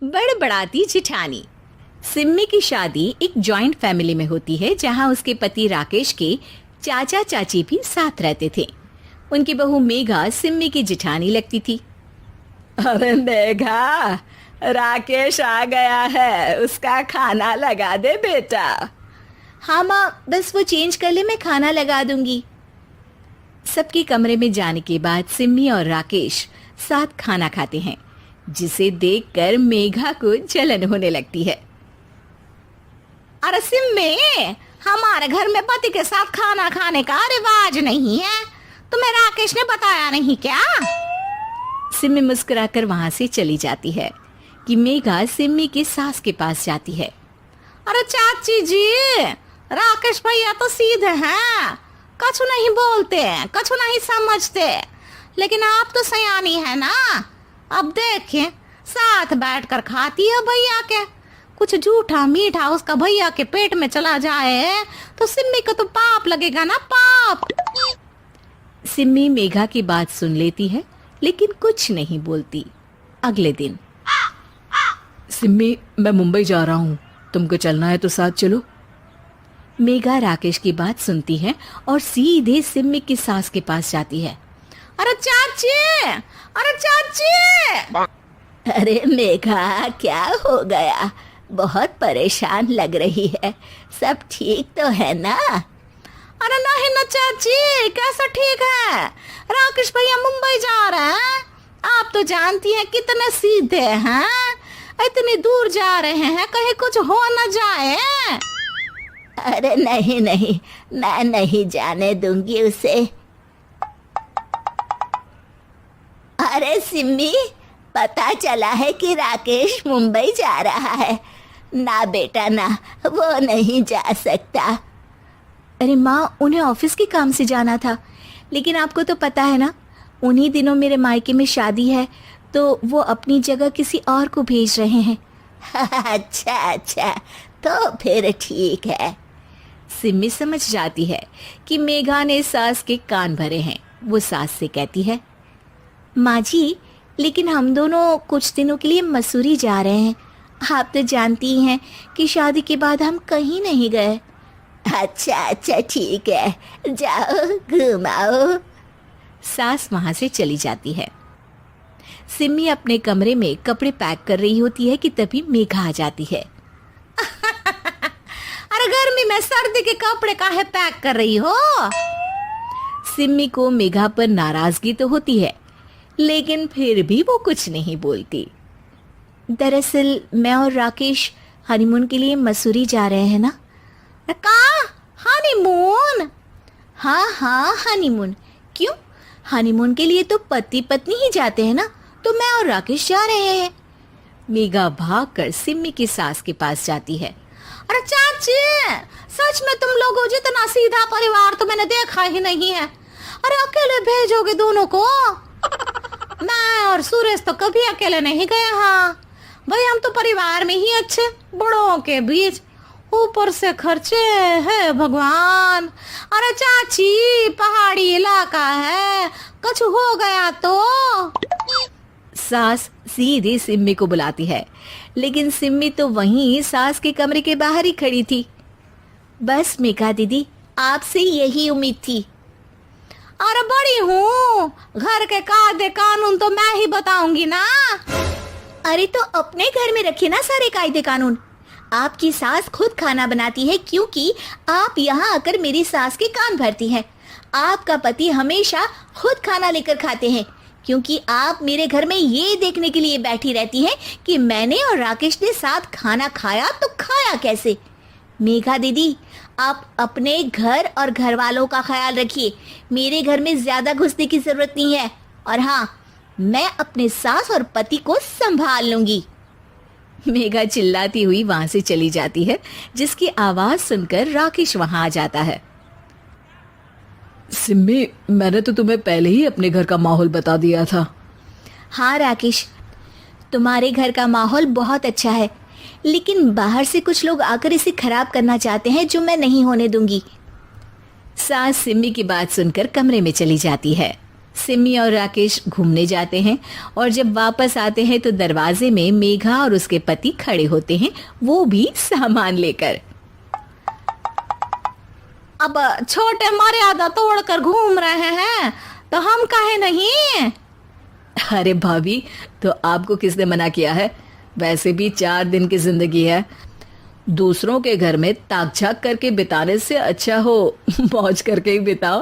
बड़बड़ाती जिठानी। सिम्मी की शादी एक जॉइंट फैमिली में होती है जहां उसके पति राकेश के चाचा चाची भी साथ रहते थे। उनकी बहू मेघा सिम्मी की जिठानी लगती थी। अरे मेघा, राकेश आ गया है, उसका खाना लगा दे बेटा। हाँ माँ, बस वो चेंज कर ले, मैं खाना लगा दूंगी। सबके कमरे में जाने के बाद सिम्मी और राकेश साथ खाना खाते हैं, जिसे देखकर मेघा को जलन होने लगती है। अरे सिम्मी, हमारे घर में पति के साथ खाना खाने का रिवाज नहीं है, तुम्हें राकेश ने बताया नहीं क्या? सिम्मी मुस्कुराकर वहां से चली जाती है कि मेघा सिम्मी की सास के पास जाती है। अरे चाची जी, राकेश भैया तो सीधे हैं, कछु नहीं बोलते, कछु नहीं समझते, लेकिन आप तो सयानी है ना। अब देखिए, साथ बैठकर खाती है भैया के, कुछ झूठा मीठा उसका भैया के पेट में चला जाए तो सिम्मी को तो पाप लगेगा ना, पाप। सिम्मी मेघा की बात सुन लेती है लेकिन कुछ नहीं बोलती। अगले दिन, सिम्मी, मैं मुंबई जा रहा हूँ, तुमको चलना है तो साथ चलो। मेघा राकेश की बात सुनती है और सीधे सिम्मी की सास के पास जाती है। अरे चाची, अरे चाची। अरे मेघा, क्या हो गया? बहुत परेशान लग रही है, सब ठीक तो है ना? अरे नहीं ना चाची, कैसा ठीक है? राकेश भैया मुंबई जा रहे हैं, आप तो जानती हैं कितने सीधे हैं, इतनी दूर जा रहे हैं, कहीं कुछ हो न जाए। अरे नहीं नहीं, मैं नहीं जाने दूंगी उसे। अरे सिम्मी, पता चला है कि राकेश मुंबई जा रहा है। ना बेटा ना, वो नहीं जा सकता। अरे माँ, उन्हें ऑफिस के काम से जाना था, लेकिन आपको तो पता है ना, उन्हीं दिनों मेरे मायके में शादी है, तो वो अपनी जगह किसी और को भेज रहे हैं। अच्छा अच्छा, तो फिर ठीक है। सिम्मी समझ जाती है कि मेघा ने सास के कान भरे हैं। वो सास से कहती है, माँ जी, लेकिन हम दोनों कुछ दिनों के लिए मसूरी जा रहे हैं। आप तो जानती ही हैं कि शादी के बाद हम कहीं नहीं गए। अच्छा अच्छा, ठीक है, जाओ घुमाओ। सास वहां से चली जाती है। सिम्मी अपने कमरे में कपड़े पैक कर रही होती है कि तभी मेघा आ जाती है। अरे गर्मी में सर्दी के कपड़े काहे पैक कर रही हो? सिम्मी को मेघा पर नाराजगी तो होती है, लेकिन फिर भी वो कुछ नहीं बोलती। दरअसल मैं और राकेश हनीमून के लिए मसूरी जा रहे हैं ना। का हनीमून? हाँ हाँ, हनीमून। क्यों? हनीमून के लिए तो पति पत्नी ही जाते हैं ना, तो मैं और राकेश जा रहे हैं। मेघा भागकर सिम्मी की सास के पास जाती है। अरे चाची, सच में तुम लोगों जितना सीधा परिवार तो मैंने देखा ही नहीं है। अरे अकेले भेजोगे दोनों को? मैं और सुरेश तो कभी अकेले नहीं गए। हाँ भाई, हम तो परिवार में ही अच्छे, बड़ों के बीच, ऊपर से खर्चे है भगवान। अरे चाची, पहाड़ी इलाका है, कुछ हो गया तो? सास सीधे सिम्मी को बुलाती है, लेकिन सिम्मी तो वहीं सास के कमरे के बाहर ही खड़ी थी। बस मेघा दीदी, आपसे यही उम्मीद थी। अरे बड़ी हूँ, घर के कायदे कानून तो मैं ही बताऊंगी ना। अरे तो अपने घर में रखिए ना सारे कायदे कानून। आपकी सास खुद खाना बनाती है क्योंकि आप यहाँ आकर मेरी सास के कान भरती हैं। आपका पति हमेशा खुद खाना लेकर खाते हैं क्योंकि आप मेरे घर में ये देखने के लिए बैठी रहती हैं कि मैंने और राकेश ने साथ खाना खाया तो खाया कैसे। मेघा दीदी, आप अपने घर और घर वालों का ख्याल रखिए। मेरे घर में ज्यादा घुसने की जरूरत नहीं है, और हाँ, मैं अपने सास और पति को संभाल लूंगी। मेघा चिल्लाती हुई वहां से चली जाती है, जिसकी आवाज सुनकर राकेश वहां आ जाता है। सिम्मी, मैंने तो तुम्हें पहले ही अपने घर का माहौल बता दिया था। हाँ राकेश, तुम्हारे घर का माहौल बहुत अच्छा है, लेकिन बाहर से कुछ लोग आकर इसे खराब करना चाहते हैं, जो मैं नहीं होने दूंगी। सास सिम्मी की बात सुनकर कमरे में चली जाती है। सिमी और राकेश घूमने जाते हैं और जब वापस आते हैं तो दरवाजे में मेघा और उसके पति खड़े होते हैं, वो भी सामान लेकर। अब छोटे मर्यादा तोड़कर घूम रहे हैं तो हम काहे नहीं। अरे भाभी, तो आपको किसने मना किया है? वैसे भी 4 दिन की जिंदगी है, दूसरों के घर में ताक झाक करके बिताने से अच्छा हो मौज करके ही बिताओ।